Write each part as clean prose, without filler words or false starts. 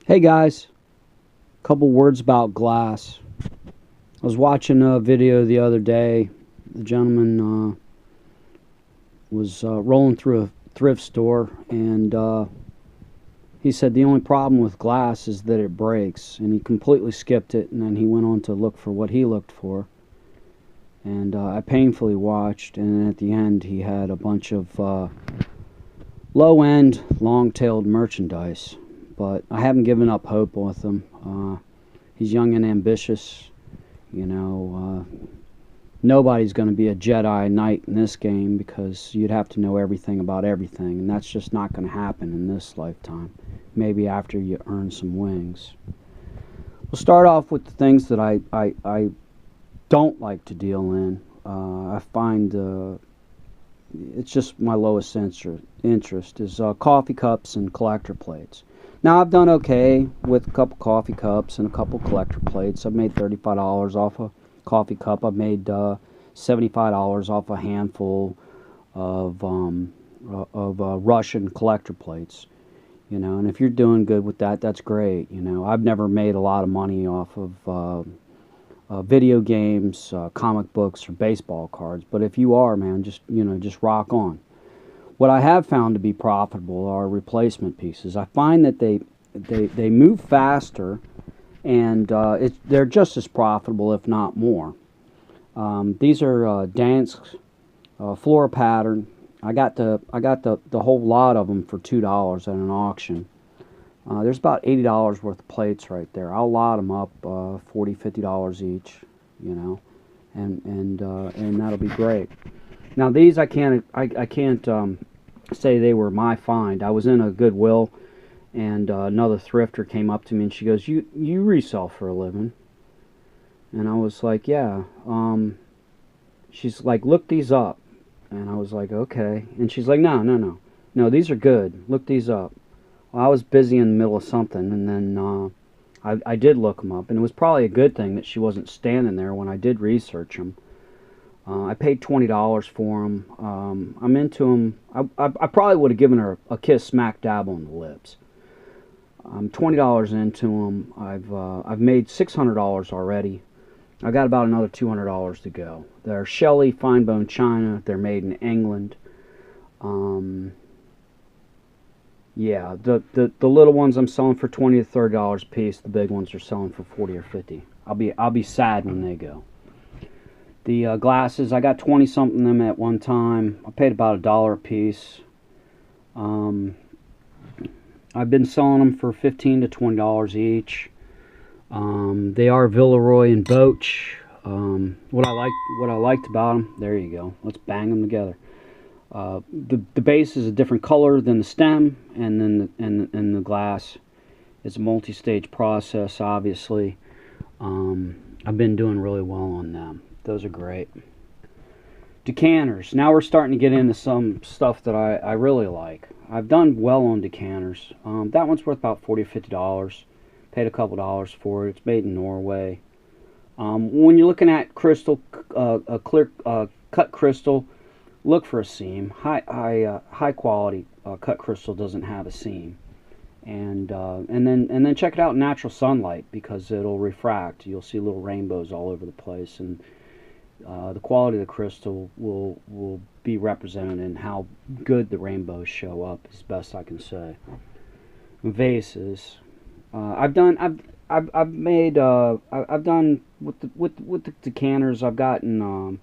Hey guys, couple words about glass. I was watching a video the other day. The gentleman was rolling through a thrift store, and he said the only problem with glass is that it breaks, and he completely skipped it, and then he went on to look for what he looked for. And I painfully watched, and at the end he had a bunch of low-end, long-tailed merchandise. But I haven't given up hope with him. He's young and ambitious. Nobody's going to be a Jedi Knight in this game because you'd have to know everything about everything, and that's just not going to happen in this lifetime. Maybe after you earn some wings. We'll start off with the things that I don't like to deal in. I find it's just my lowest interest is coffee cups and collector plates. Now I've done okay with a couple coffee cups and a couple collector plates. I've made $35 off a coffee cup. I've made $75 off a handful of Russian collector plates. And if you're doing good with that, that's great. I've never made a lot of money off of video games, comic books, or baseball cards. But if you are, man, just rock on. What I have found to be profitable are replacement pieces. I find that they move faster, and they're just as profitable, if not more. These are Dansk floor pattern. I got the whole lot of them for $2 at an auction. There's about $80 worth of plates right there. I'll lot them up $40, $50 each, and that'll be great. Now these I can't say they were my find. I was in a Goodwill, and another thrifter came up to me and she goes, "You resell for a living?" And I was like, "Yeah." She's like, "Look these up," and I was like, "Okay." And she's like, "No, these are good. Look these up." Well, I was busy in the middle of something, and then I did look them up, and it was probably a good thing that she wasn't standing there when I did research them. I paid $20 for them. I'm into them. I probably would have given her a kiss smack dab on the lips. I'm $20 into them. I've made $600 already. I got about another $200 to go. They're Shelley fine bone china. They're made in England. Yeah, the little ones I'm selling for $20 to $30 a piece. The big ones are selling for 40 or 50. I'll be sad when they go. The glasses, I got 20 something of them at one time. I paid about $1 a piece. I've been selling them for $15 to $20 each. They are Villeroy and Boch. What I liked about them, there you go. Let's bang them together. The base is a different color than the stem, and then the glass. It's a multi-stage process, obviously. I've been doing really well on them. Those are great. Decanters. Now we're starting to get into some stuff that I really like. I've done well on decanters. That one's worth about $40 or $50. Paid a couple dollars for it. It's made in Norway. When you're looking at crystal, clear cut crystal, look for a seam. High quality cut crystal doesn't have a seam. And then check it out in natural sunlight because it'll refract. You'll see little rainbows all over the place, and the quality of the crystal will be represented in how good the rainbows show up, as best I can say. Vases. I've done with the decanters. I've gotten I've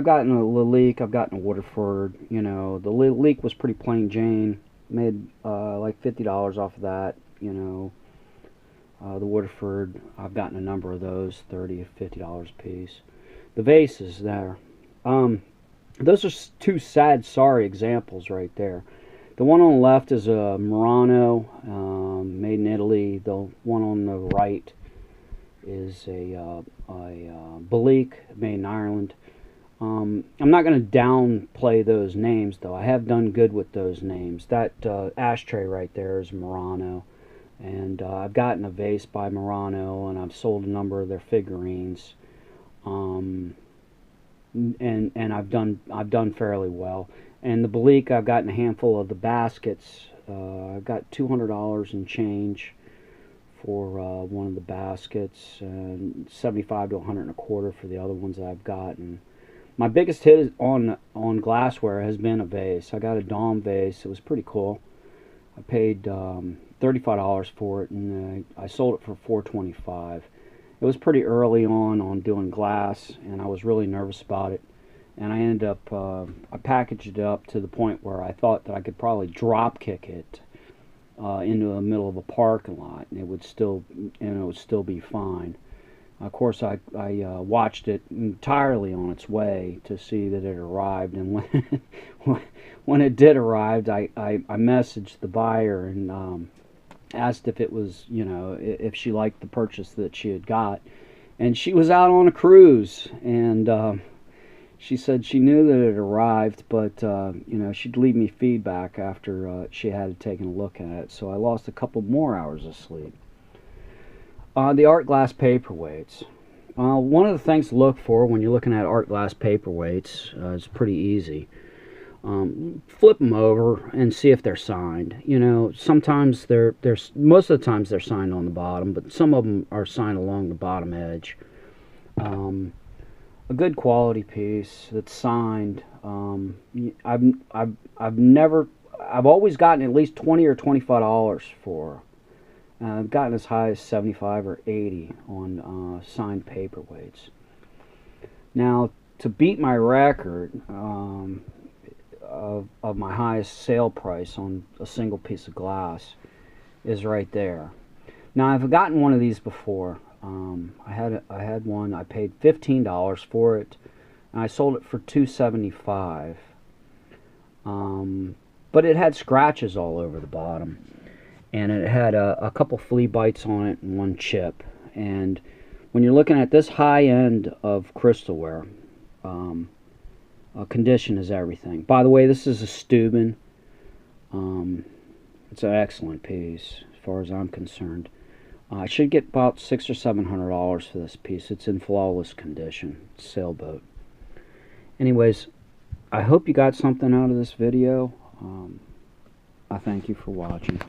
gotten a Lalique. I've gotten a Waterford. The Lalique was pretty plain Jane. Made like $50 off of that. The Waterford, I've gotten a number of those, $30 or $50 a piece. The vases there, those are two sad, sorry examples right there. The one on the left is a Murano, made in Italy. The one on the right is a Balique, made in Ireland. I'm not going to downplay those names, though. I have done good with those names. That ashtray right there is Murano. And I've gotten a vase by Murano, and I've sold a number of their figurines. And I've done fairly well. And the Balique, I've gotten a handful of the baskets I got $200 in change for one of the baskets, and 75 to 100 and a quarter for the other ones that I've gotten. My biggest hit on glassware has been a vase. I got a Dom vase. It was pretty cool. I paid $35 for it, and I sold it for $4.25. It was pretty early on doing glass, and I was really nervous about it. And I ended up, I packaged it up to the point where I thought that I could probably drop kick it into the middle of a parking lot, and it would still be fine. Of course, I watched it entirely on its way to see that it arrived, and when it did arrive, I messaged the buyer and asked if it was, if she liked the purchase that she had got, and she was out on a cruise, and she said she knew that it arrived, but she'd leave me feedback after she had taken a look at it. So I lost a couple more hours of sleep. The art glass paperweights. One of the things to look for when you're looking at art glass paperweights is pretty easy. Flip them over and see if they're signed. Sometimes most of the times they're signed on the bottom, but some of them are signed along the bottom edge. A good quality piece that's signed. I've always gotten at least $20 or $25 for. I've gotten as high as 75 or 80 on signed paperweights. Now, to beat my record of my highest sale price on a single piece of glass is right there. Now, I've gotten one of these before. I had one. I paid $15 for it, and I sold it for $2.75. But it had scratches all over the bottom, and it had a couple flea bites on it and one chip. And when you're looking at this high end of crystalware, condition is everything. By the way, this is a Steuben. It's an excellent piece as far as I'm concerned. I should get about $600 or $700 for this piece. It's in flawless condition. Sailboat. Anyways, I hope you got something out of this video. I thank you for watching.